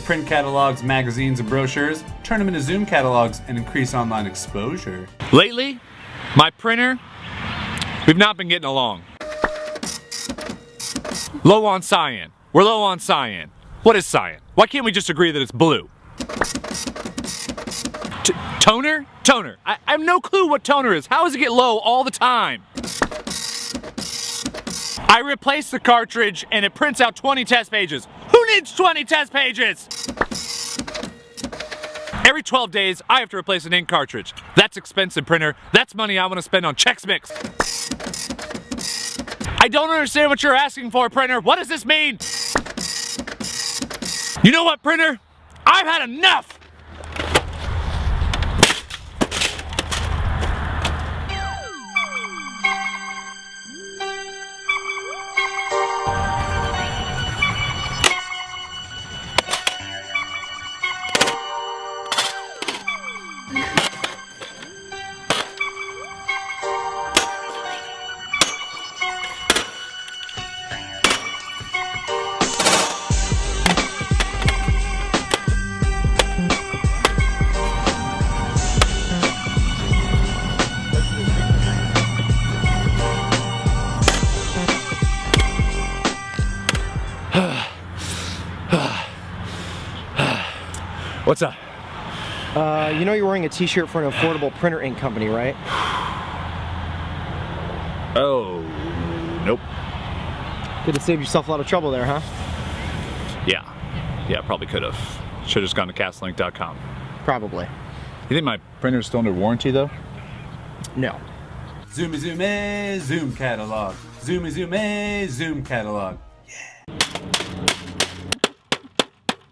print catalogs, magazines, and brochures, turn them into Zoom catalogs, and increase online exposure. Lately, my printer, we've not been getting along. Low on cyan. We're low on cyan. What is cyan? Why can't we just agree that it's blue? Toner? Toner. I have no clue what toner is. How does it get low all the time? I replaced the cartridge and it prints out 20 test pages. Who needs 20 test pages? Every 12 days, I have to replace an ink cartridge. That's expensive, printer. That's money I want to spend on Chex Mix. I don't understand what you're asking for, printer. What does this mean? You know what, printer? I've had enough! What's up? You know you're wearing a t-shirt for an affordable printer ink company, right? Oh, nope. Could have saved yourself a lot of trouble there, huh? Yeah, probably could have. Should have just gone to castlink.com. Probably. You think my printer's still under warranty though? No. Zoomy Zoom Catalog. Zoomy Zoom Zoom Catalog. Yeah.